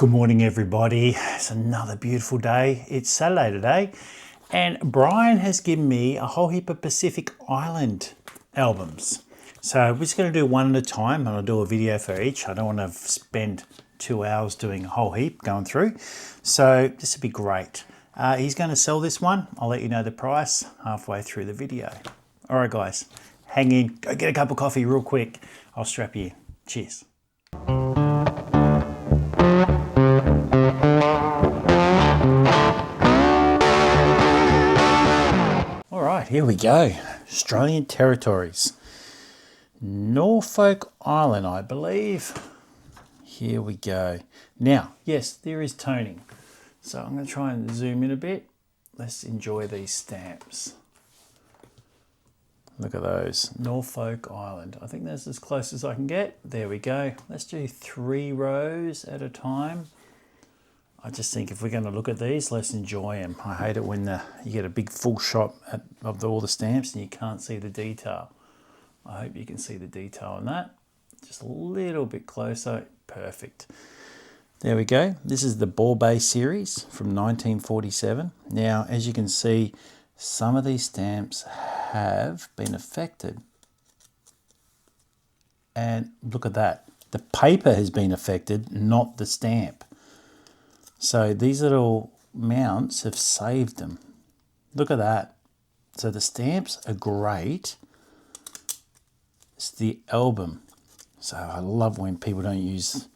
Good morning, everybody. It's another beautiful day. It's Saturday today, and Brian has given me a whole heap of Pacific Island albums. So we're just going to do one at a time, and I'll do a video for each. I don't want to spend 2 hours doing a whole heap going through. So this would be great. He's going to sell this one. I'll let you know the price halfway through the video. All right, guys, hang in. Go get a cup of coffee real quick. I'll strap you in. Cheers. Here we go. Australian territories. Norfolk Island, I believe. Here we go. Now, yes, there is toning. So I'm going to try and zoom in a bit. Let's enjoy these stamps. Look at those. Norfolk Island. I think that's as close as I can get. There we go. Let's do 3 rows at a time. I just think if we're going to look at these, let's enjoy them. I hate it when you get a big full shot of all the stamps and you can't see the detail. I hope you can see the detail on that. Just a little bit closer. Perfect. There we go. This is the Borbay series from 1947. Now, as you can see, some of these stamps have been affected. And look at that. The paper has been affected, not the stamp. So these little mounts have saved them. Look at that. So the stamps are great. It's the album. So I love when people don't use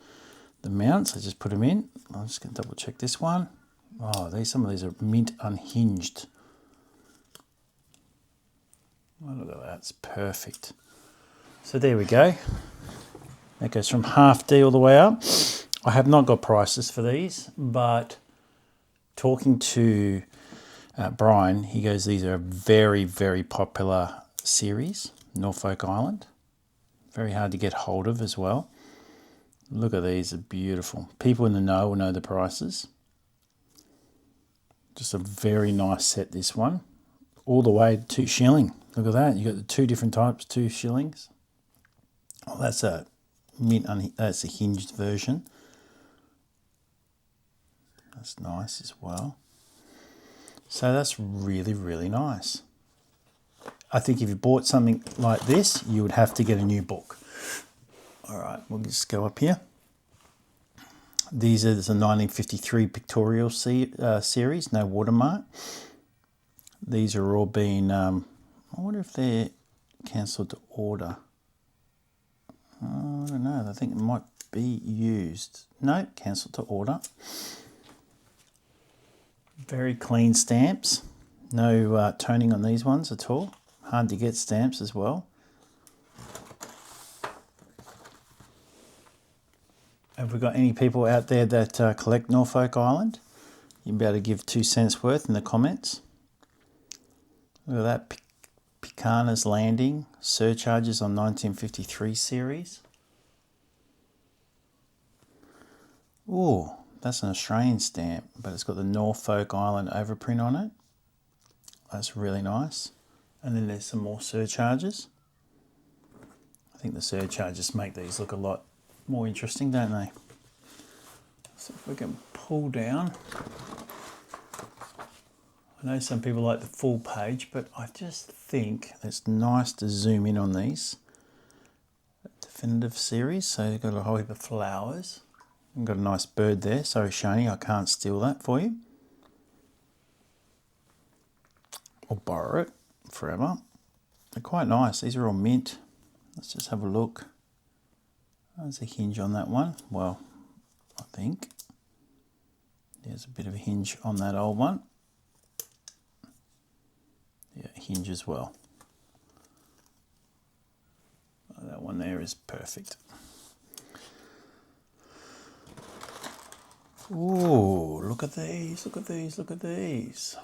the mounts. I just put them in. I'm just going to double check this one. Oh, some of these are mint unhinged. Oh, look at that. It's perfect. So there we go. That goes from half D all the way up. I have not got prices for these, but talking to Brian, he goes, these are a very, very popular series, Norfolk Island. Very hard to get hold of as well. Look at these, they're beautiful. People in the know will know the prices. Just a very nice set, this one. All the way to $2. Look at that, you got the 2 different types, $2. Oh, that's a that's a hinged version. That's nice as well. So that's really, really nice. I think if you bought something like this, you would have to get a new book. All right, we'll just go up here. These are the 1953 Pictorial series, no watermark. These are all being, I wonder if they're cancelled to order. I don't know, I think it might be used. No, cancelled to order. Very clean stamps. No toning on these ones at all. Hard to get stamps as well. Have we got any people out there that collect Norfolk Island? You'll be able to give 2 cents worth in the comments. Look at that. Picana's Landing. Surcharges on 1953 series. Ooh. That's an Australian stamp, but it's got the Norfolk Island overprint on it. That's really nice. And then there's some more surcharges. I think the surcharges make these look a lot more interesting, don't they? So if we can pull down. I know some people like the full page, but I just think it's nice to zoom in on these. Definitive series, so they've got a whole heap of flowers. I've got a nice bird there. Sorry, Shani, I can't steal that for you. Or borrow it forever. They're quite nice. These are all mint. Let's just have a look. There's a hinge on that one. Well, I think. There's a bit of a hinge on that old one. Yeah, hinge as well. That one there is perfect. Ooh, look at these, look at these, look at these.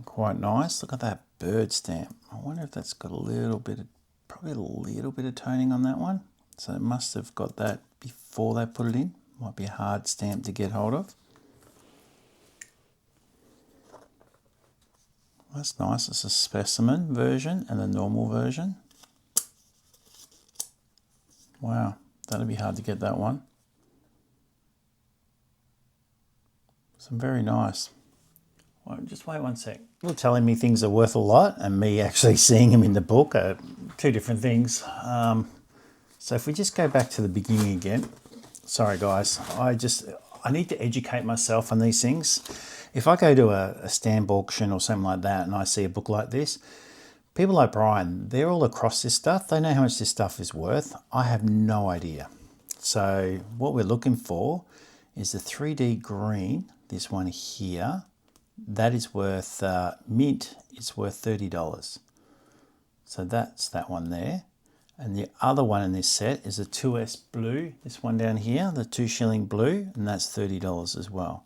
Quite nice. Look at that bird stamp. I wonder if that's got a little bit of, probably a little bit of toning on that one. So it must have got that before they put it in. Might be a hard stamp to get hold of. That's nice. It's a specimen version and a normal version. Wow, that'd be hard to get that one. Some very nice. Well, just wait one sec. You're telling me things are worth a lot and me actually seeing them in the book are two different things. So if we just go back to the beginning again. Sorry guys, I need to educate myself on these things. If I go to a stamp auction or something like that and I see a book like this, people like Brian, they're all across this stuff. They know how much this stuff is worth. I have no idea. So what we're looking for is the 3D green, this one here. That is worth, mint is worth $30. So that's that one there. And the other one in this set is a 2S blue, this one down here, the 2 shilling blue, and that's $30 as well.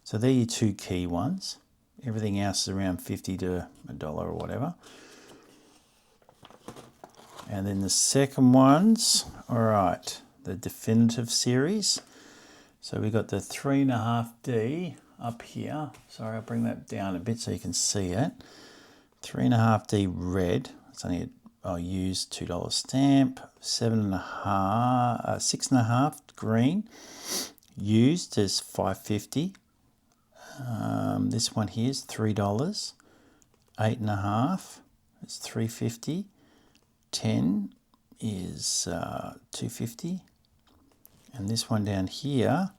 So they're your two key ones. Everything else is around 50 to $1 or whatever. And then the second ones, all right, the definitive series. So we got the 3.5D up here. Sorry, I'll bring that down a bit so you can see it. 3.5D red. It's only I'll use $2 stamp. 6.5 green. Used is $5.50. This one here is $3. 8.5 is $3.50. 10 is $2.50. And this one down here,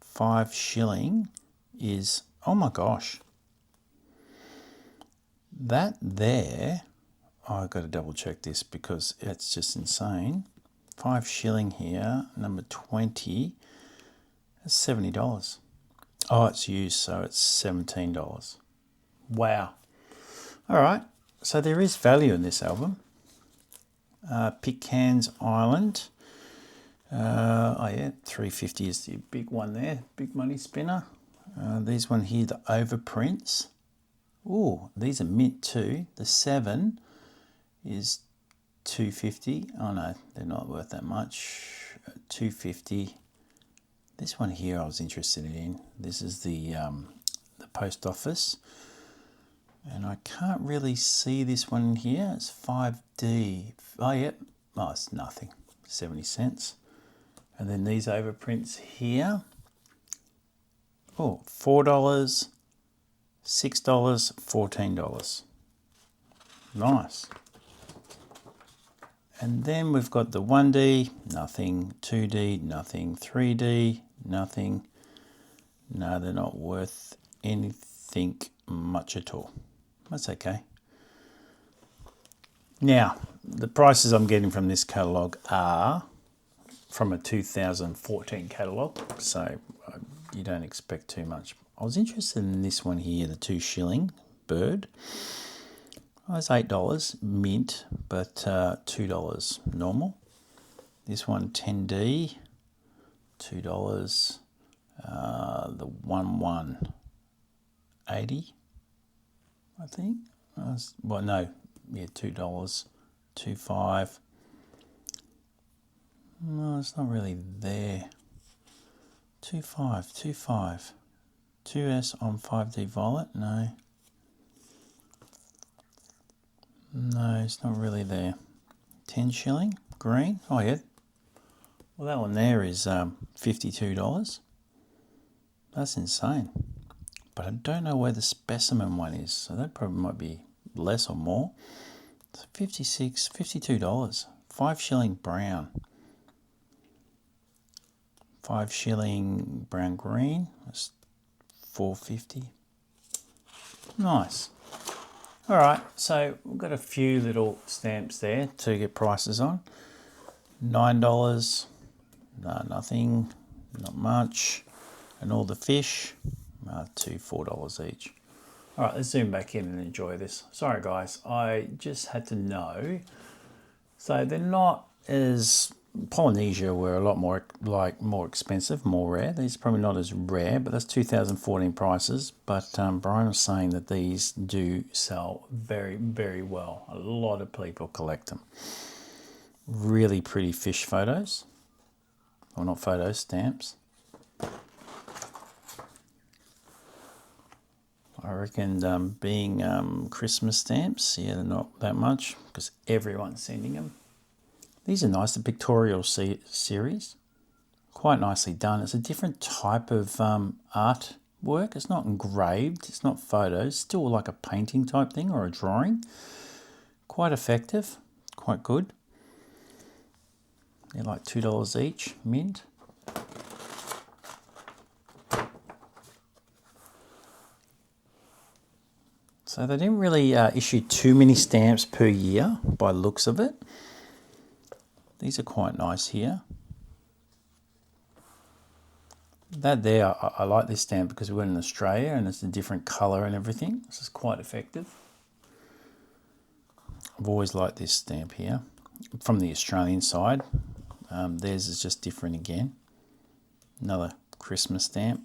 5 shilling, is, oh my gosh, that there, I've got to double check this because it's just insane. 5 shilling here, number 20, that's $70. Oh, it's used, so it's $17. Wow. All right, so there is value in this album. Pictorial Island. Oh yeah, $3.50 is the big one there, big money spinner. These one here, the overprints. Oh, these are mint too. The 7 is $2.50. Oh no, they're not worth that much. $2.50. This one here I was interested in. This is the post office. And I can't really see this one in here. It's 5D. Oh, yep. Oh, it's nothing. 70 cents. And then these overprints here. Oh, $4, $6, $14. Nice. And then we've got the 1D, nothing. 2D, nothing. 3D, nothing. No, they're not worth anything much at all. That's okay. Now, the prices I'm getting from this catalogue are from a 2014 catalogue, so you don't expect too much. I was interested in this one here, the 2 shilling bird. Oh, it's $8 mint, but $2 normal. This one 10D, $2. The 1180, I think. Well, no, yeah, $2, 2.5. No, it's not really there. 2.5, 2.5. 2S on 5D violet, no. No, it's not really there. 10 shilling, green, oh yeah. Well, that one there is $52. That's insane. But I don't know where the specimen one is, so that probably might be less or more. It's $56, $52. 5 shilling brown. 5 shilling brown green. That's $4.50. Nice. All right, so we've got a few little stamps there to get prices on. $9. No, nothing. Not much. And all the fish. $4 each. All right, let's zoom back in and enjoy this. Sorry guys, I just had to know. So they're not as, Polynesia were a lot more more expensive, more rare. These are probably not as rare, but that's 2014 prices. But Brian was saying that these do sell very, very well. A lot of people collect them. Really pretty fish photos. Well, not photos, stamps. I reckon being Christmas stamps, yeah, they're not that much because everyone's sending them. These are nice, the Pictorial series. Quite nicely done. It's a different type of art work. It's not engraved, it's not photos, still like a painting type thing or a drawing. Quite effective, quite good. They're like $2 each, mint. So they didn't really issue too many stamps per year by the looks of it. These are quite nice here. That there, I like this stamp because we went in Australia and it's a different colour and everything. This is quite effective. I've always liked this stamp here. From the Australian side, theirs is just different again. Another Christmas stamp.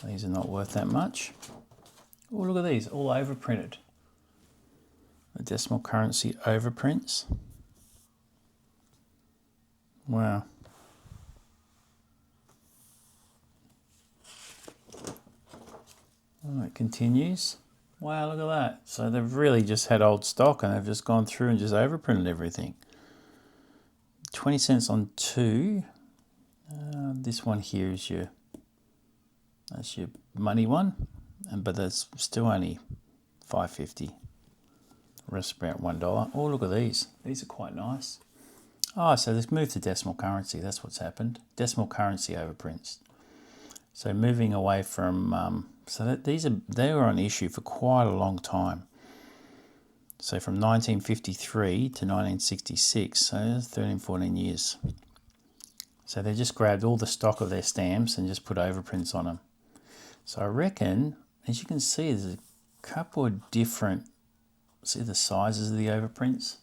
These are not worth that much. Oh, look at these, all overprinted. The decimal currency overprints. Wow. Oh, it continues. Wow, look at that. So they've really just had old stock and they've just gone through and just overprinted everything. 20 cents on two. This one here is that's your money one. But that's still only $5.50. Rest about $1. Oh, look at these. These are quite nice. Oh, so they've moved to decimal currency. That's what's happened. Decimal currency overprints. So moving away from they were on issue for quite a long time. So from 1953 to 1966, so that's 13, 14 years. So they just grabbed all the stock of their stamps and just put overprints on them. So I reckon, as you can see, there's a couple of different, see the sizes of the overprints?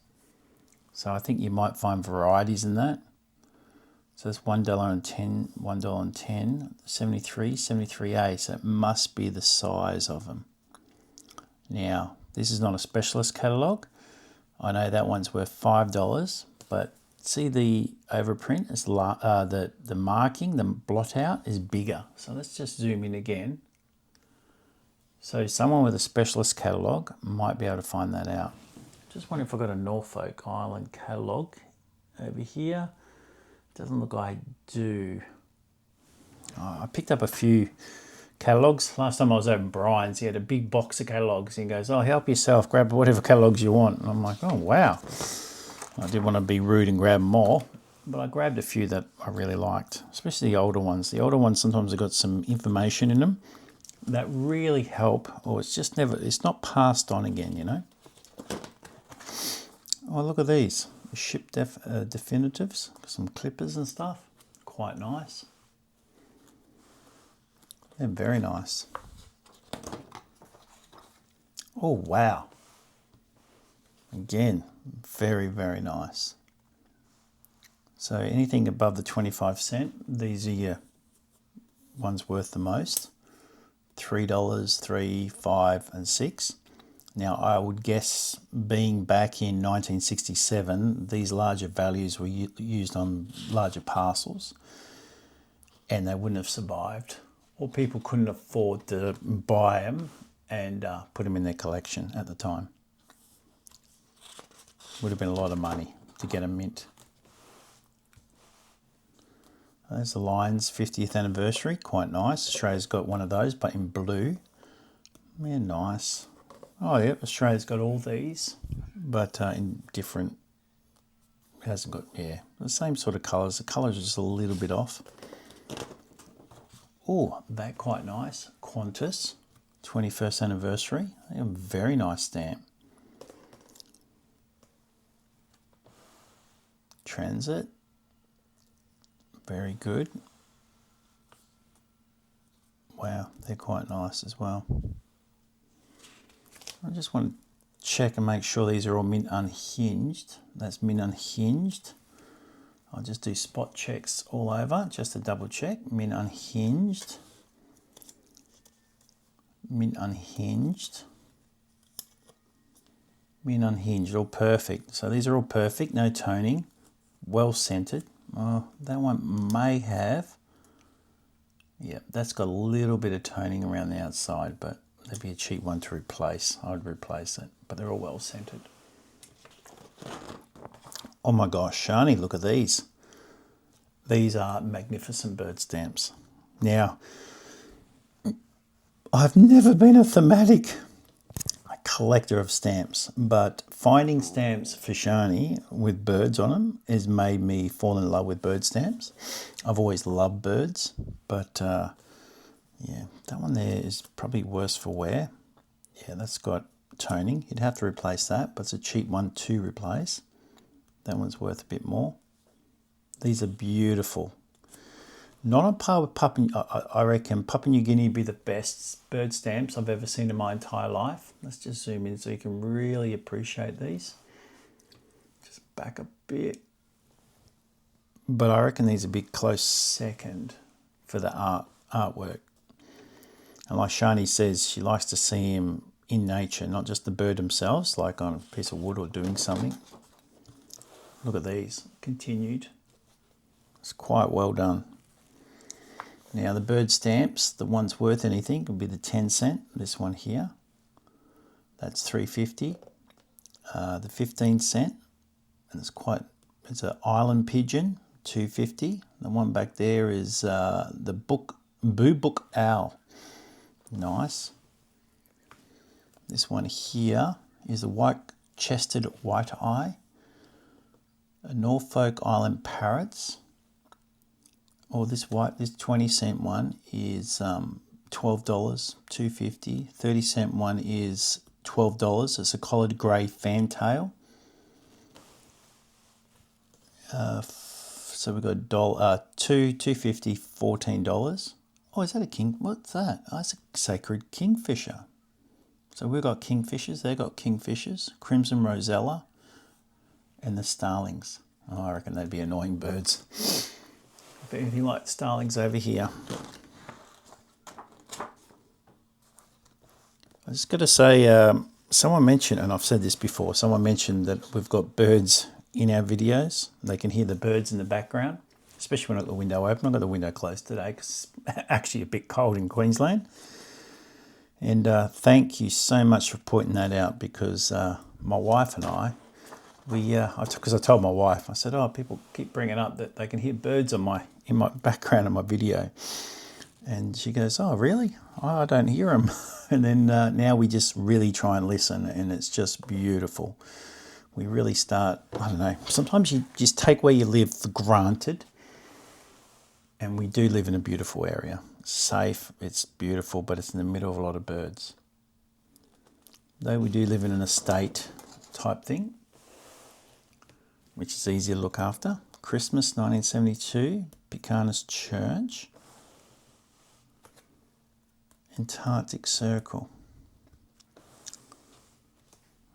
So I think you might find varieties in that. So it's $1.10, $1.10, 73, 73A, so it must be the size of them. Now, this is not a specialist catalogue. I know that one's worth $5, but see the overprint, it's the marking, the blot out is bigger. So let's just zoom in again. So someone with a specialist catalogue might be able to find that out. Just wondering if I've got a Norfolk Island catalogue over here. Doesn't look like I do. Oh, I picked up a few catalogues. Last time I was over at Brian's, he had a big box of catalogues. He goes, oh, help yourself, grab whatever catalogues you want. And I'm like, oh, wow. I didn't want to be rude and grab more, but I grabbed a few that I really liked, especially the older ones. The older ones, sometimes have got some information in them that really help, or it's not passed on again, you know. Oh, look at these. Ship definitives, some clippers and stuff. Quite nice. They're very nice. Oh, wow. Again, very, very nice. So anything above the 25 cent, these are your ones worth the most. $3, $3, $5, and $6. Now, I would guess, being back in 1967, these larger values were used on larger parcels and they wouldn't have survived, or people couldn't afford to buy them and put them in their collection at the time. Would have been a lot of money to get a mint. There's the Lions 50th anniversary, quite nice. Australia's got one of those, but in blue. Yeah, nice. Oh, yep, Australia's got all these, but in different, it hasn't got, yeah, the same sort of colours. The colours are just a little bit off. Oh, that quite nice. Qantas, 21st anniversary. A very nice stamp. Transit, very good. Wow, they're quite nice as well. I just want to check and make sure these are all mint unhinged. That's mint unhinged. I'll just do spot checks all over just to double check. Mint unhinged. Mint unhinged. Mint unhinged, all perfect. So these are all perfect, no toning, well centered. Oh, that one may have. Yeah, that's got a little bit of toning around the outside, but that'd be a cheap one to replace. I would replace it, but they're all well centered. Oh my gosh, Shani, look at these. These are magnificent bird stamps. Now, I've never been a thematic collector of stamps, but finding stamps for Shani with birds on them has made me fall in love with bird stamps. I've always loved birds, but yeah, that one there is probably worse for wear. Yeah, that's got toning. You'd have to replace that, but it's a cheap one to replace. That one's worth a bit more. These are beautiful. Not on par with I reckon Papua New Guinea would be the best bird stamps I've ever seen in my entire life. Let's just zoom in so you can really appreciate these. Just back a bit. But I reckon these would be close second for the artwork. And like Shani says, she likes to see him in nature, not just the bird themselves, like on a piece of wood or doing something. Look at these, continued. It's quite well done. Now the bird stamps, the ones worth anything would be the 10 cent. This one here, that's $3.50. The 15 cent, and it's an island pigeon, $2.50. The one back there is the Boo Book Owl, nice. This one here is a white-chested white eye, a Norfolk Island parrots. Or this 20 cent one is $12, $2.50. 30 cent one is $12. It's a collared grey fantail. So we've got $2.50, $14. Oh, is that a king? What's that? Oh, it's a sacred kingfisher. So we've got kingfishers. They've got kingfishers, crimson rosella, and the starlings. Oh, I reckon they'd be annoying birds. Anything like starlings over here. I just got to say, someone mentioned, and I've said this before, someone mentioned that we've got birds in our videos. They can hear the birds in the background, especially when I've got the window open. I've got the window closed today because it's actually a bit cold in Queensland. And thank you so much for pointing that out, because my wife and I, because I told my wife, I said, oh, people keep bringing up that they can hear birds in my background of my video. And she goes, oh, really? Oh, I don't hear them. And then now we just really try and listen, and it's just beautiful. We really start, I don't know, sometimes you just take where you live for granted. And we do live in a beautiful area. It's safe, it's beautiful, but it's in the middle of a lot of birds. Though we do live in an estate type thing, which is easy to look after. Christmas 1972, Picanis Church, Antarctic Circle.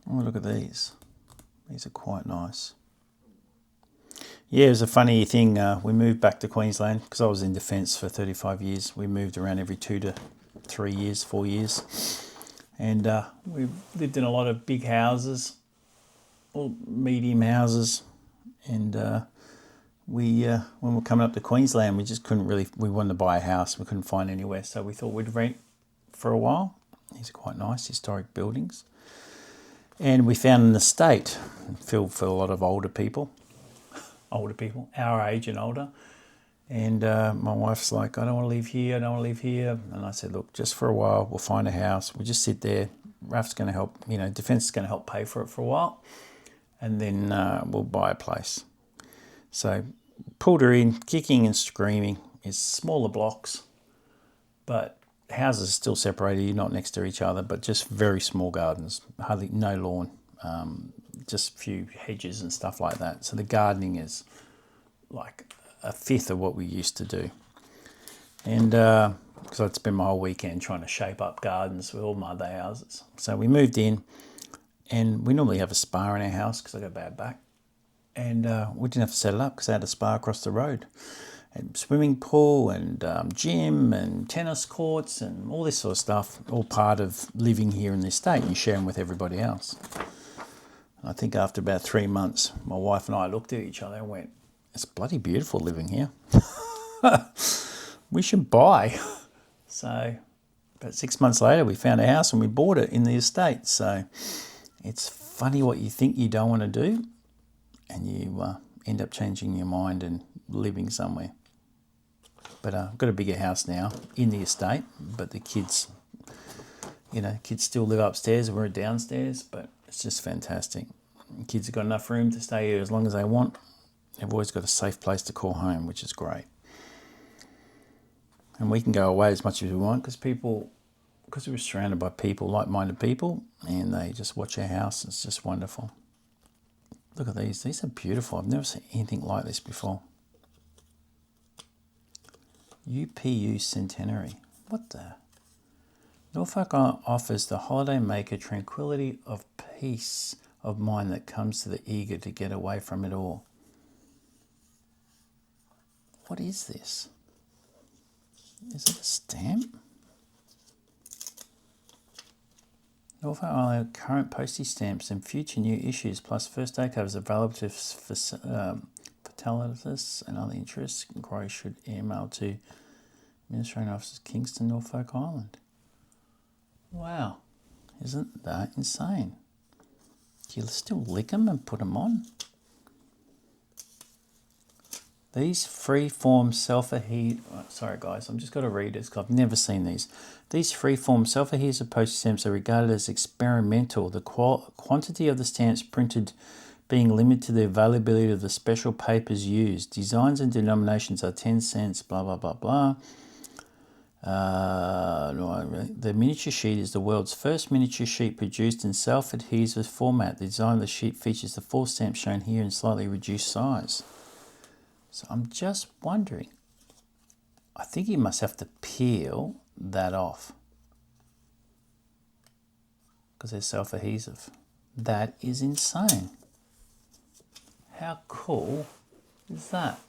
Oh, look at these. These are quite nice. Yeah, it was a funny thing. We moved back to Queensland because I was in defence for 35 years. We moved around every 2 to 3 years, 4 years. And we lived in a lot of big houses, or medium houses. And when we were coming up to Queensland, we just couldn't really, we wanted to buy a house. We couldn't find anywhere. So we thought we'd rent for a while. These are quite nice, historic buildings. And we found an estate filled for a lot of older people, our age and older. And my wife's like, I don't want to live here, I don't want to live here. And I said, look, just for a while, we'll find a house. We'll just sit there. Raf's going to help, Defence is going to help pay for it for a while. And then we'll buy a place. So pulled her in, kicking and screaming. It's smaller blocks, but houses are still separated. You're not next to each other, but just very small gardens, hardly no lawn, just a few hedges and stuff like that. So the gardening is like a fifth of what we used to do. And because I'd spend my whole weekend trying to shape up gardens with all my other houses. So we moved in, and we normally have a spa in our house because I got a bad back. And we didn't have to set it up because I had a spa across the road. And swimming pool and gym and tennis courts and all this sort of stuff, all part of living here in this state. You share them with everybody else. And I think after about 3 months, my wife and I looked at each other and went, it's bloody beautiful living here. We should buy. So about 6 months later, we found a house and we bought it in the estate. So it's funny what you think you don't want to do, and you end up changing your mind and living somewhere. But I've got a bigger house now in the estate, but the kids, kids still live upstairs and we're downstairs, but it's just fantastic. The kids have got enough room to stay here as long as they want. They've always got a safe place to call home, which is great. And we can go away as much as we want because we're surrounded by people, like-minded people, and they just watch our house. It's just wonderful. Look at these. These are beautiful. I've never seen anything like this before. UPU Centenary. What the? Norfolk offers the holiday maker tranquility of peace of mind that comes to the eager to get away from it all. What is this? Is it a stamp? Norfolk Island current postage stamps and future new issues plus first day covers available to philatelists and other interests. Inquiries should email to Administrating Officers, Kingston, Norfolk Island. Wow, isn't that insane? Do you still lick them and put them on? These free-form self-adhesive... sorry guys, I'm just got to read this because I've never seen these. These free-form self-adhesive postage stamps are regarded as experimental. The quantity of the stamps printed being limited to the availability of the special papers used. Designs and denominations are 10 cents, blah, blah, blah, blah. The miniature sheet is the world's first miniature sheet produced in self-adhesive format. The design of the sheet features the full stamp shown here in slightly reduced size. So I'm just wondering, I think you must have to peel that off because they're self-adhesive. That is insane. How cool is that?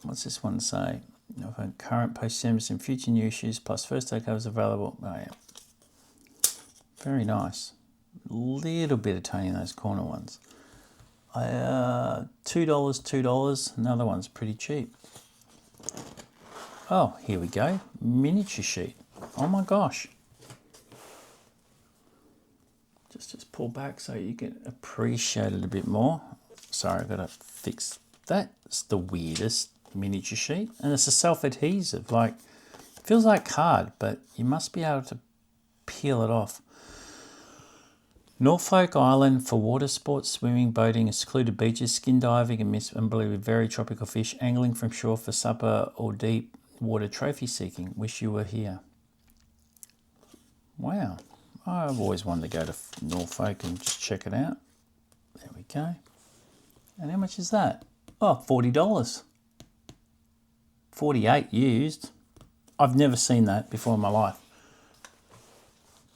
What's this one say? Current post stamps and future new issues plus first day covers available. Oh yeah, very nice. Little bit of tone in those corner ones. $2. Another one's pretty cheap. Oh, here we go. Miniature sheet. Oh my gosh. Just pull back so you can appreciate it a bit more. Sorry, I've got to fix that. It's the weirdest miniature sheet, and it's a self-adhesive. Like, it feels like card, but you must be able to peel it off. Norfolk Island for water sports, swimming, boating, secluded beaches, skin diving, and unbelievably very tropical fish, angling from shore for supper or deep water trophy seeking. Wish you were here. Wow. I've always wanted to go to Norfolk and just check it out. There we go. And how much is that? Oh, $40. 48 used. I've never seen that before in my life.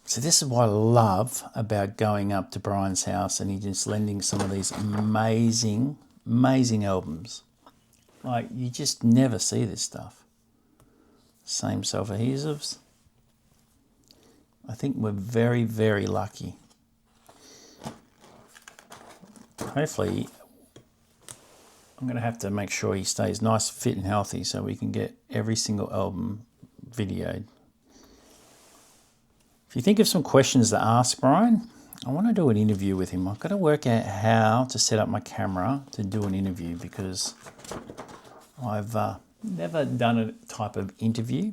So this is what I love about going up to Brian's house and he's just lending some of these amazing, amazing albums. Like, you just never see this stuff. Same self-adhesives. I think we're very, very lucky. Hopefully, I'm going to have to make sure he stays nice, fit and healthy so we can get every single album videoed. If you think of some questions to ask Brian, I want to do an interview with him. I've got to work out how to set up my camera to do an interview because I've never done a type of interview.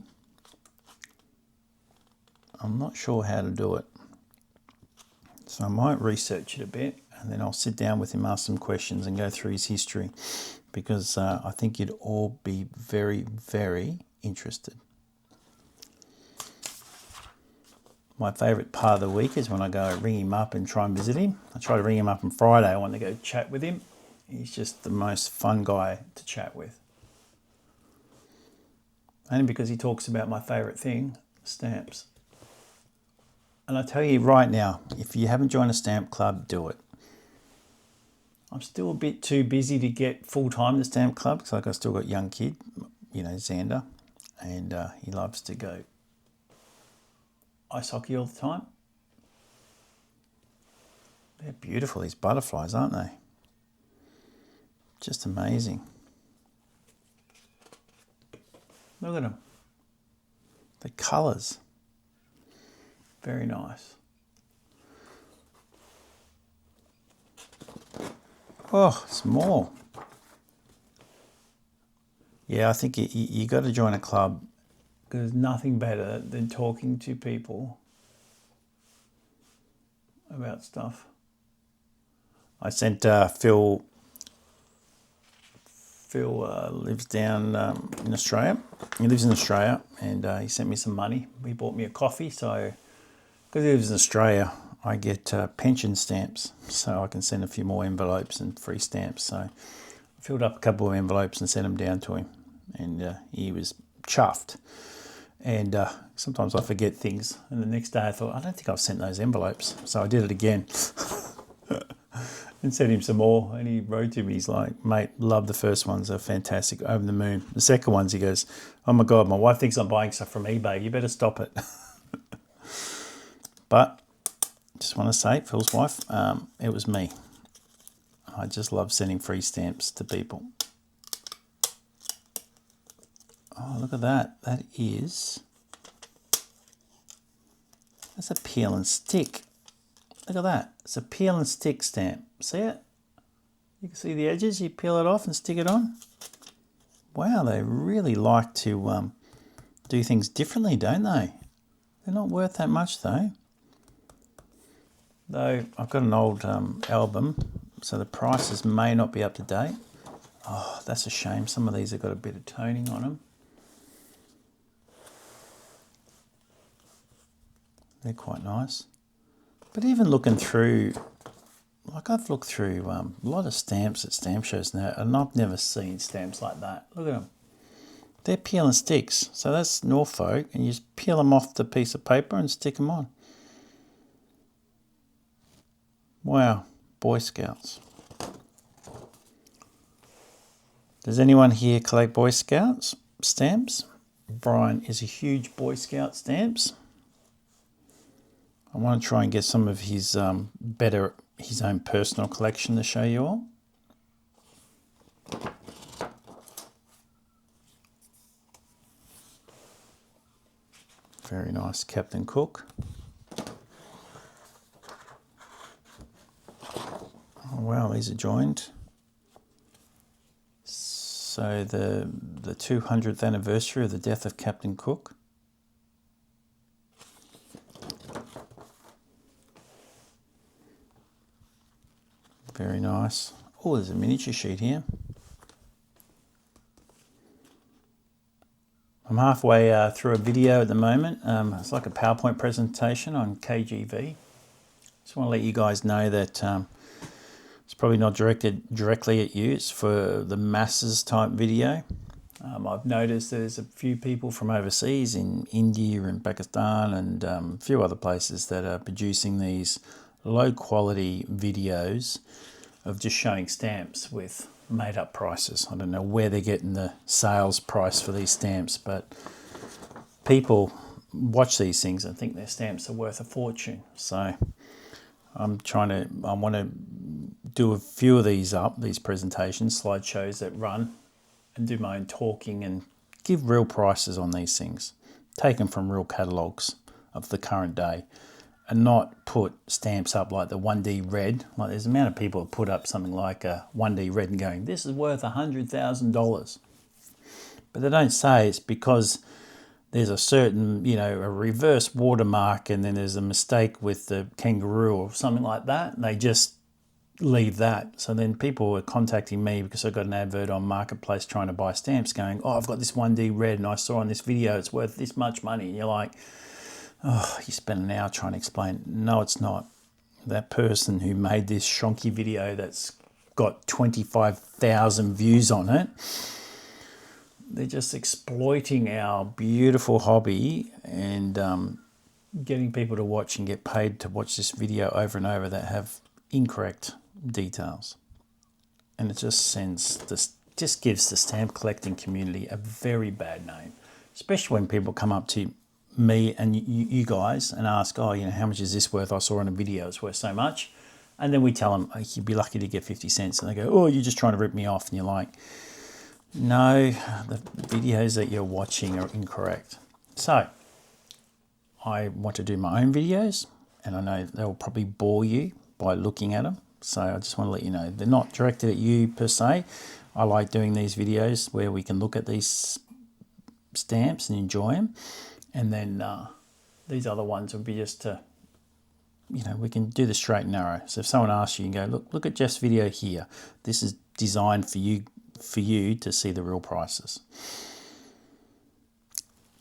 I'm not sure how to do it. So I might research it a bit and then I'll sit down with him, ask some questions and go through his history because I think you'd all be very, very interested. My favourite part of the week is when I go ring him up and try and visit him. I tried to ring him up on Friday. I want to go chat with him. He's just the most fun guy to chat with. Only because he talks about my favourite thing, stamps. And I tell you right now, if you haven't joined a stamp club, do it. I'm still a bit too busy to get full-time in the stamp club because I've still got a young kid, Xander, and he loves to go ice hockey all the time. They're beautiful, these butterflies, aren't they? Just amazing. Look at them. The colours. Very nice. Oh, small. Yeah, I think you got to join a club, because there's nothing better than talking to people about stuff. I sent Phil. Phil lives down in Australia. He lives in Australia, and he sent me some money. He bought me a coffee. So, because he lives in Australia, I get pension stamps, so I can send a few more envelopes and free stamps. So, I filled up a couple of envelopes and sent them down to him, and he was chuffed. And sometimes I forget things, and the next day I thought, I don't think I've sent those envelopes, so I did it again. And sent him some more, and he wrote to me, he's like, mate, love the first ones, they're fantastic, over the moon. The second ones, he goes, oh my God, my wife thinks I'm buying stuff from eBay, you better stop it. But just want to say, Phil's wife, it was me. I just love sending free stamps to people. Oh, look at that. That's a peel and stick. Look at that. It's a peel and stick stamp. See it? You can see the edges. You peel it off and stick it on. Wow, they really like to do things differently, don't they? They're not worth that much, though. Though I've got an old album, so the prices may not be up to date. Oh, that's a shame. Some of these have got a bit of toning on them. They're quite nice. But even looking through, like I've looked through a lot of stamps at stamp shows now, and I've never seen stamps like that. Look at them. They're peel and sticks. So that's Norfolk, and you just peel them off the piece of paper and stick them on. Wow, Boy Scouts. Does anyone here collect Boy Scouts stamps? Brian is a huge Boy Scout stamps. I want to try and get some of his his own personal collection to show you all. Very nice, Captain Cook. Oh wow, these are joined. So the 200th anniversary of the death of Captain Cook. Very nice. Oh, there's a miniature sheet here. I'm halfway through a video at the moment. It's like a PowerPoint presentation on KGV. Just want to let you guys know that it's probably not directed directly at you. It's for the masses type video. I've noticed there's a few people from overseas in India and Pakistan and a few other places that are producing these low quality videos of just showing stamps with made up prices. I don't know where they're getting the sales price for these stamps, but people watch these things and think their stamps are worth a fortune. So I want to do a few of these presentations, slideshows that run, and do my own talking and give real prices on these things, taken from real catalogues of the current day, and not put stamps up like the 1D red. Like there's an amount of people that put up something like a 1D red and going, this is worth $100,000. But they don't say it's because there's a certain, a reverse watermark, and then there's a mistake with the kangaroo or something like that. And they just leave that. So then people are contacting me because I got an advert on Marketplace trying to buy stamps going, oh, I've got this 1D red and I saw on this video it's worth this much money. And you're like, oh, you spend an hour trying to explain. No, it's not. That person who made this shonky video that's got 25,000 views on it, they're just exploiting our beautiful hobby and getting people to watch and get paid to watch this video over and over that have incorrect details. And it just gives the stamp collecting community a very bad name, especially when people come up to me and you guys and ask, oh, how much is this worth? I saw in a video it's worth so much. And then we tell them, oh, you'd be lucky to get 50 cents. And they go, oh, you're just trying to rip me off. And you're like, no, the videos that you're watching are incorrect. So I want to do my own videos, and I know they'll probably bore you by looking at them. So I just want to let you know, they're not directed at you per se. I like doing these videos where we can look at these stamps and enjoy them, and then these other ones would be just to, you know, we can do the straight and narrow. So if someone asks you, you can go, look at Jeff's video here. This is designed for you to see the real prices.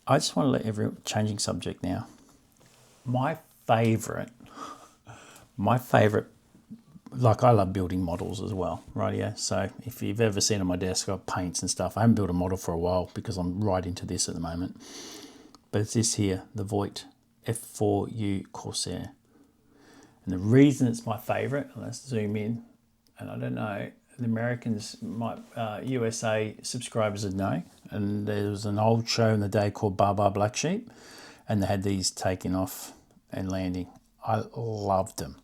I just want to let everyone, changing subject now. My favorite, like I love building models as well, right? Yeah. So if you've ever seen on my desk, I've got paints and stuff. I haven't built a model for a while because I'm right into this at the moment. But it's this here, the Voigt F4U Corsair. And the reason it's my favorite, let's zoom in, and I don't know, the Americans, USA subscribers would know. And there was an old show in the day called Bar Black Sheep, and they had these taking off and landing. I loved them.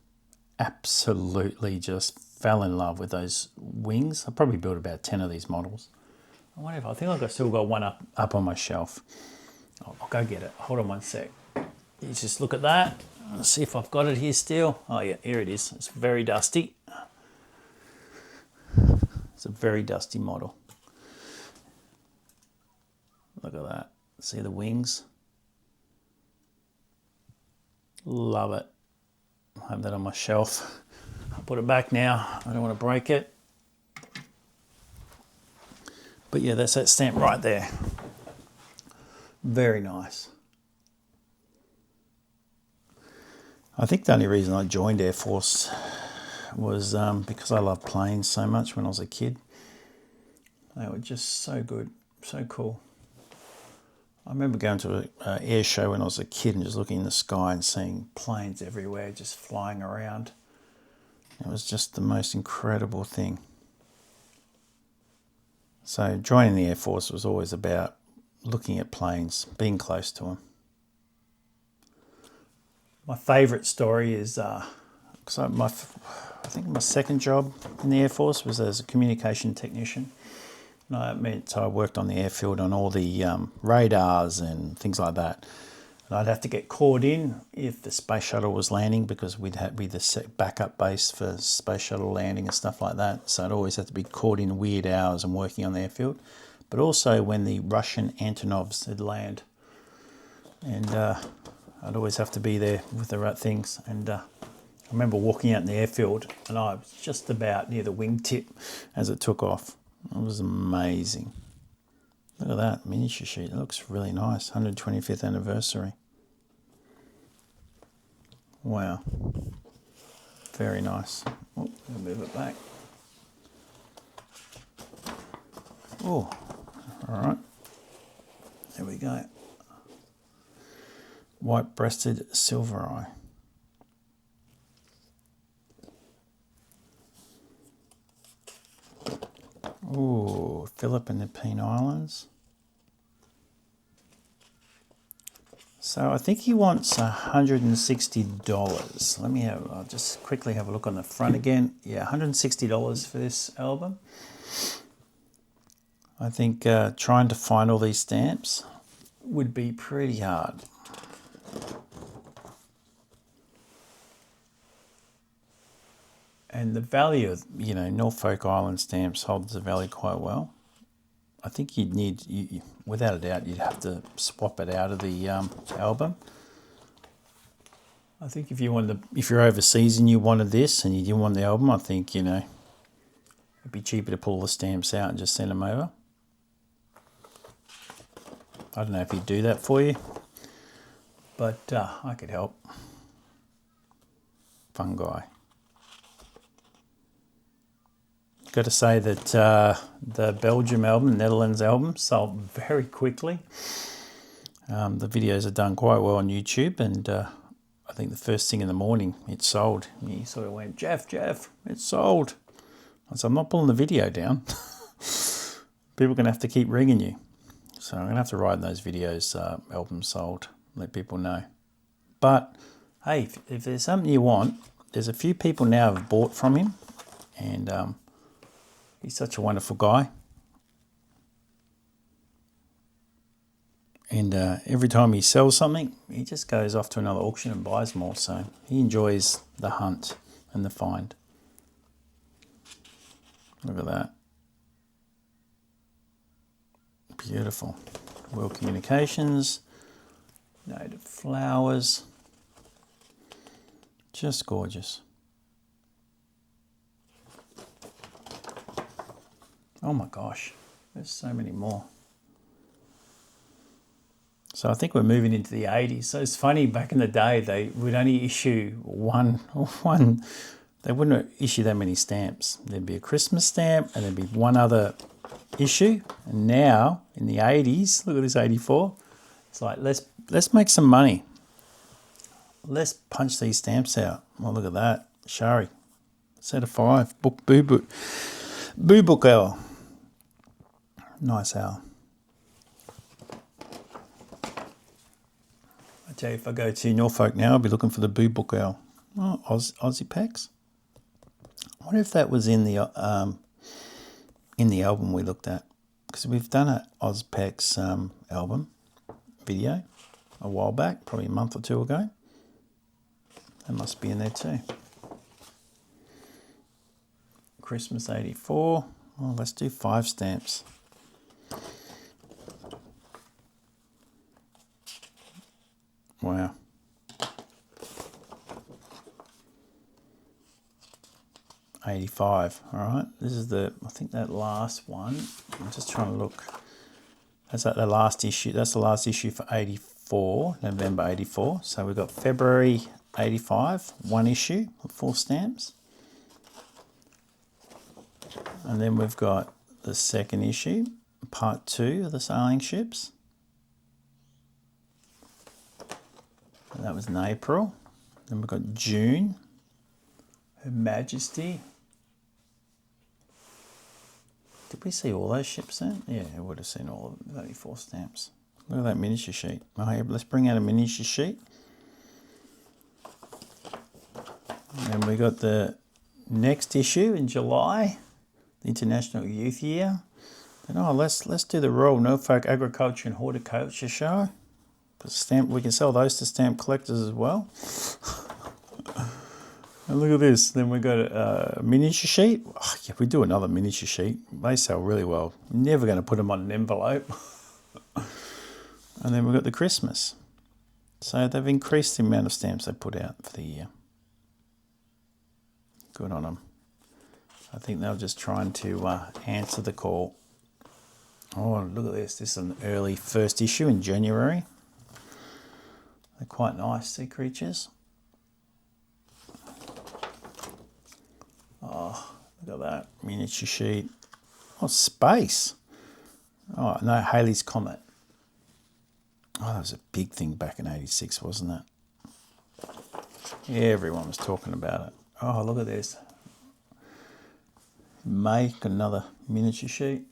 Absolutely just fell in love with those wings. I probably built about 10 of these models. I think I've still got one up on my shelf. I'll go get it. Hold on one sec. You just look at that. Let's see if I've got it here still. Oh yeah, here it is. It's very dusty. It's a very dusty model. Look at that. See the wings? Love it. I have that on my shelf. I'll put it back now. I don't want to break it. But yeah, that's that stamp right there. Very nice. I think the only reason I joined Air Force was because I loved planes so much when I was a kid. They were just so good, so cool. I remember going to an air show when I was a kid and just looking in the sky and seeing planes everywhere just flying around. It was just the most incredible thing. So joining the Air Force was always about looking at planes, being close to them. My favourite story is, I think my second job in the Air Force was as a communication technician. That meant I worked on the airfield on all the radars and things like that. And I'd have to get called in if the space shuttle was landing, because we'd have to be the backup base for space shuttle landing and stuff like that. So I'd always have to be called in weird hours and working on the airfield. But also when the Russian Antonovs would land. And I'd always have to be there with the right things. And I remember walking out in the airfield and I was just about near the wingtip as it took off. It was amazing. Look at that miniature sheet. It looks really nice. 125th anniversary. Wow. Very nice. Oh, I'll move it back. Oh, all right. There we go. White-breasted silver eye. Ooh, Phillip and the Pine Islands. So I think he wants $160. I'll just quickly have a look on the front again. Yeah, $160 for this album. I think trying to find all these stamps would be pretty hard. And the value of, Norfolk Island stamps holds the value quite well. I think you'd need, without a doubt, you'd have to swap it out of the album. I think if you're overseas and you wanted this and you didn't want the album, I think, it'd be cheaper to pull the stamps out and just send them over. I don't know if he'd do that for you, but I could help. Fun guy. Got to say that the Belgium album, Netherlands album, sold very quickly. The videos are done quite well on YouTube, and I think the first thing in the morning it sold. He sort of went, Jeff, it's sold. I said, I'm not pulling the video down. People are going to have to keep ringing you. So I'm going to have to write in those videos, albums sold, let people know. But hey, if there's something you want, there's a few people now have bought from him, and he's such a wonderful guy. And every time he sells something, he just goes off to another auction and buys more. So he enjoys the hunt and the find. Look at that. Beautiful. World Communications. Native flowers. Just gorgeous. Oh my gosh, there's so many more. So I think we're moving into the 80s. So it's funny, back in the day, they would only issue one, they wouldn't issue that many stamps. There'd be a Christmas stamp and there'd be one other issue. And now, in the 80s, look at this 84, it's like, let's make some money. Let's punch these stamps out. Well, look at that. Shari, set of 5, book boo book owl. Nice owl. I tell you, if I go to Norfolk now, I'll be looking for the boo book owl. Oh, Aussie Packs. I wonder if that was in the album we looked at, because we've done an Ozpex album video a while back, probably a month or two ago. That must be in there too. Christmas 84. Well, let's do 5 stamps. Wow. $85. All right. This is I think that last one. I'm just trying to look. That's like the last issue. That's the last issue for 84, November 84. So we've got February 85, 1 issue of 4 stamps. And then we've got the 2nd issue, part 2 of the sailing ships. And that was in April. Then we've got June, Her Majesty. Did we see all those ships then? Yeah, we would have seen all of 34 stamps. Look at that miniature sheet. Oh, let's bring out a miniature sheet. And we got the next issue in July, the International Youth Year. Then let's do the Royal Norfolk Agriculture and Horticulture Show. We can sell those to stamp collectors as well. And look at this. Then we got a miniature sheet. Oh, yeah, we do another miniature sheet. They sell really well. Never going to put them on an envelope. And then we've got the Christmas. So they've increased the amount of stamps they put out for the year. Good on them. I think they're just trying to answer the call. Oh, look at this. This is an early first issue in January. They're quite nice, sea creatures. Oh, look at that miniature sheet. Oh, space. Oh, no, Halley's Comet. Oh, that was a big thing back in 86, wasn't it? Everyone was talking about it. Oh, look at this. Make another miniature sheet.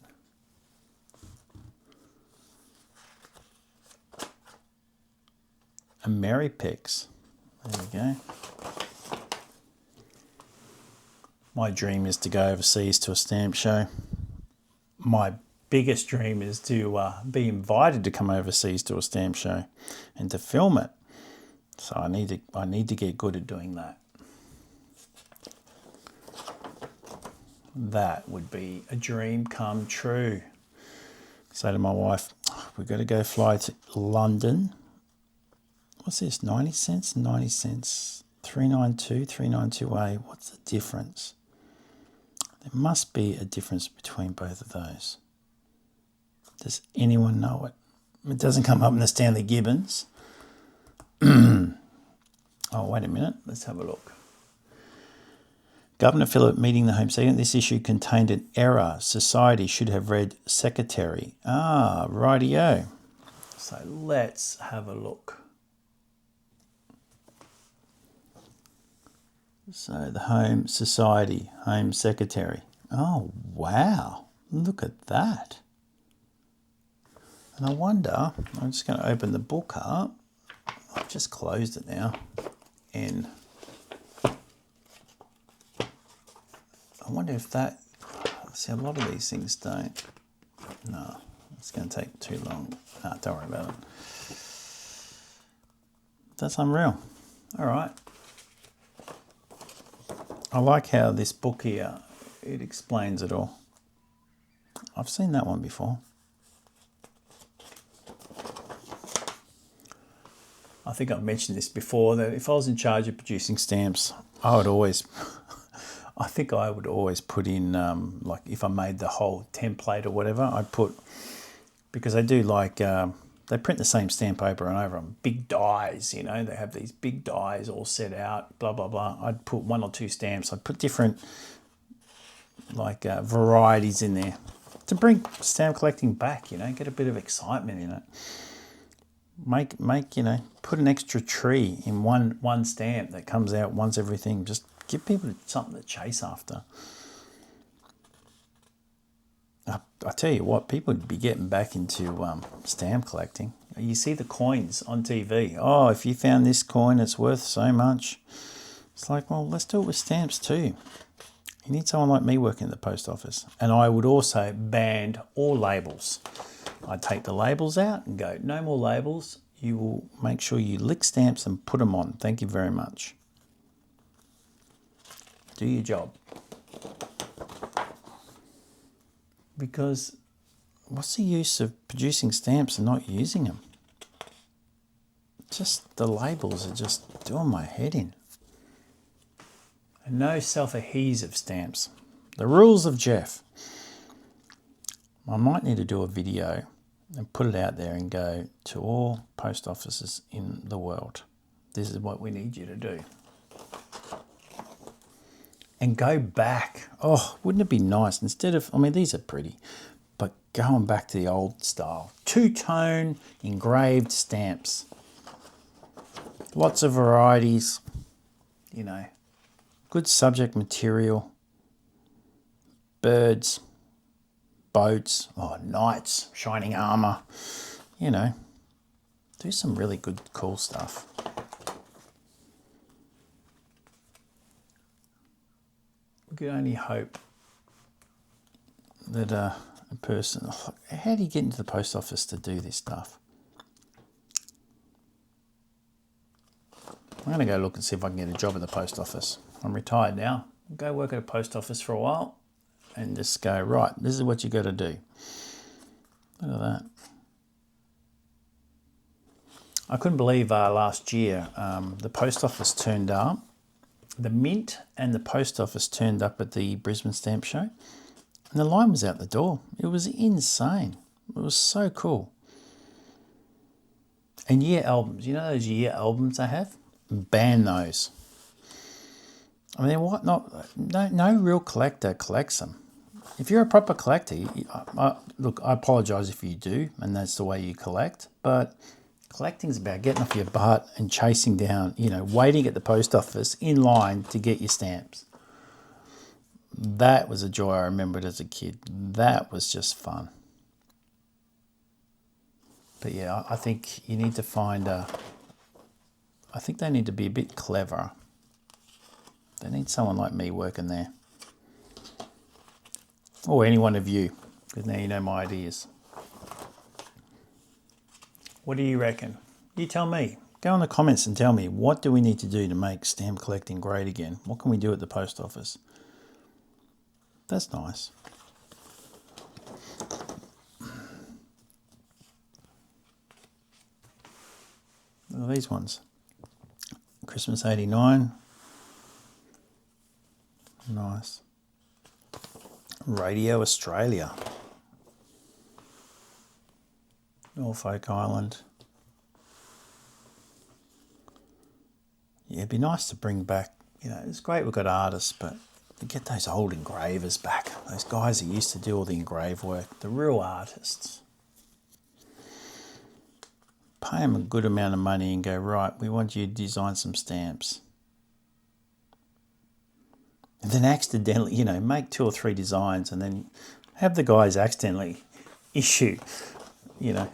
A Merry Picks. There we go. My dream is to go overseas to a stamp show. My biggest dream is to be invited to come overseas to a stamp show and to film it. So I need to get good at doing that. That would be a dream come true. Say to my wife, we've got to go fly to London. What's this, 90 cents? 90 cents. 392, 392A. What's the difference? There must be a difference between both of those. Does anyone know it? It doesn't come up in the Stanley Gibbons. Oh, wait a minute. Let's have a look. Governor Phillip meeting the Home Secretary. This issue contained an error. Society should have read Secretary. Ah, rightio. So let's have a look. So the Home Society, Home Secretary. Oh, wow. Look at that. And I wonder, I'm just going to open the book up. I've just closed it now. And I wonder if that, see, a lot of these things don't. No, it's going to take too long. No, don't worry about it. That's unreal. All right. I like how this book here, it explains it all. I've seen that one before. I think I've mentioned this before, that if I was in charge of producing stamps, I would always, I think I would always put in, like if I made the whole template or whatever, I'd put, because they do like, they print the same stamp over and over on big dies, you know, they have these big dies all set out, blah, blah, blah. I'd put 1 or 2 stamps. I'd put different, like, varieties in there to bring stamp collecting back, you know, get a bit of excitement in it. Make you know, put an extra tree in one stamp that comes out once everything. Just give people something to chase after. I tell you what, people would be getting back into stamp collecting. You see the coins on TV. Oh, if you found this coin, it's worth so much. It's like, well, let's do it with stamps too. You need someone like me working at the post office. And I would also ban all labels. I'd take the labels out and go, no more labels. You will make sure you lick stamps and put them on. Thank you very much. Do your job. Because what's the use of producing stamps and not using them? Just the labels are just doing my head in. And no self-adhesive stamps. The rules of Jeff. I might need to do a video and put it out there and go to all post offices in the world. This is what we need you to do. And go back. Oh, wouldn't it be nice? Instead of, I mean, these are pretty, but going back to the old style. 2-tone engraved stamps. Lots of varieties, you know, good subject material, birds, boats, oh, knights, shining armour, you know, do some really good, cool stuff. We could only hope that a person, how do you get into the post office to do this stuff? I'm going to go look and see if I can get a job at the post office. I'm retired now. I'll go work at a post office for a while and just go, right, this is what you got to do. Look at that. I couldn't believe last year the post office turned up. The Mint and the post office turned up at the Brisbane Stamp Show. And the line was out the door. It was insane. It was so cool. And year albums. You know those year albums I have? Ban those. I mean, what? No real collector collects them. If you're a proper collector, look, I apologise if you do, and that's the way you collect, but collecting's about getting off your butt and chasing down, you know, waiting at the post office in line to get your stamps. That was a joy I remembered as a kid. That was just fun. But yeah, I think you need to find I think they need to be a bit cleverer. They need someone like me working there. Or any one of you, because now you know my ideas. What do you reckon? You tell me. Go in the comments and tell me, what do we need to do to make stamp collecting great again? What can we do at the post office? That's nice. Look at these ones. Christmas 89. Nice. Radio Australia. Norfolk Island. Yeah, it'd be nice to bring back, you know, it's great we've got artists, but to get those old engravers back, those guys that used to do all the engrave work, the real artists. Pay them a good amount of money and go, right, we want you to design some stamps. And then accidentally, you know, make 2 or 3 designs and then have the guys accidentally issue, you know,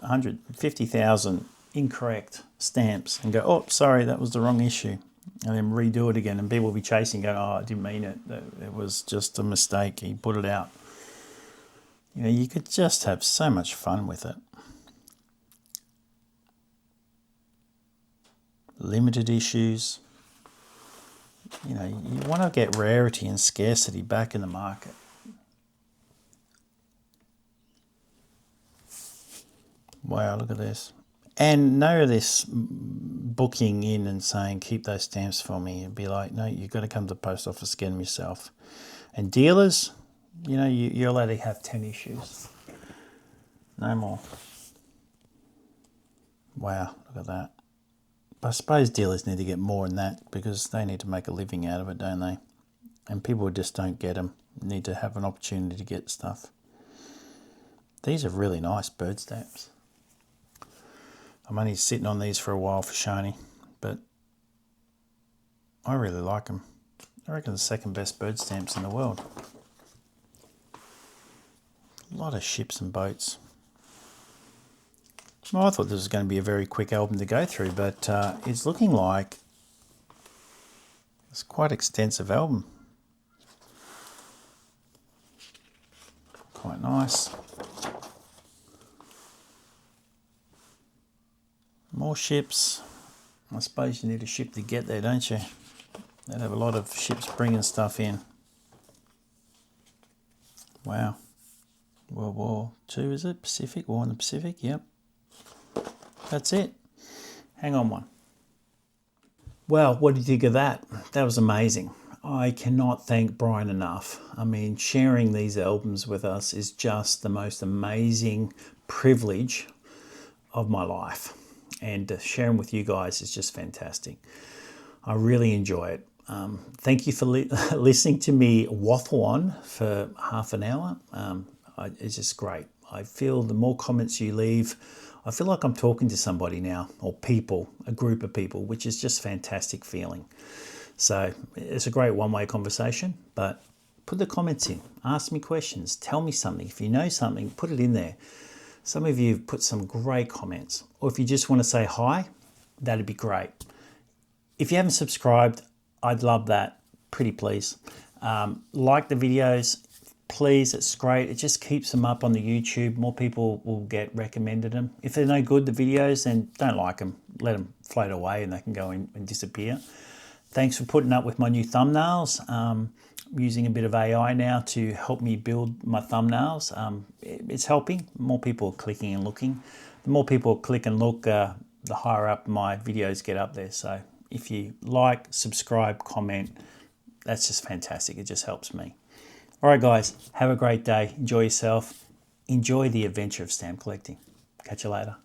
150,000 incorrect stamps and go, oh, sorry, that was the wrong issue. And then redo it again and people will be chasing, going, oh, I didn't mean it. It was just a mistake. He put it out. You know, you could just have so much fun with it. Limited issues. You know, you want to get rarity and scarcity back in the market. Wow, look at this. And no this booking in and saying, keep those stamps for me. It'd be like, no, you've got to come to the post office, get them yourself. And dealers, you know, you're allowed to have 10 issues. No more. Wow, look at that. But I suppose dealers need to get more than that because they need to make a living out of it, don't they? And people just don't get them. Need to have an opportunity to get stuff. These are really nice bird stamps. I'm only sitting on these for a while for Shani, but I really like them. I reckon the second best bird stamps in the world. A lot of ships and boats. Well, I thought this was going to be a very quick album to go through, but it's looking like it's quite an extensive album. Quite nice. More ships. I suppose you need a ship to get there, don't you? They'd have a lot of ships bringing stuff in. Wow. World War II, is it? Pacific? War in the Pacific? Yep. That's it. Hang on one. Well, what did you think of that? That was amazing. I cannot thank Brian enough. I mean, sharing these albums with us is just the most amazing privilege of my life. And sharing with you guys is just fantastic. I really enjoy it. Thank you for listening to me waffle on for half an hour. It's just great. I feel the more comments you leave, I feel like I'm talking to somebody now, or people, a group of people, which is just fantastic feeling. So it's a great one-way conversation, but put the comments in, ask me questions, tell me something. If you know something, put it in there. Some of you have put some great comments, or if you just want to say hi, that'd be great. If you haven't subscribed, I'd love that, pretty please. Like the videos, please, it's great. It just keeps them up on the YouTube. More people will get recommended them. If they're no good, the videos, then don't like them. Let them float away and they can go in and disappear. Thanks for putting up with my new thumbnails. I'm using a bit of AI now to help me build my thumbnails. It's helping. More people are clicking and looking. The more people click and look, the higher up my videos get up there. So if you like, subscribe, comment, that's just fantastic. It just helps me. All right, guys, have a great day. Enjoy yourself. Enjoy the adventure of stamp collecting. Catch you later.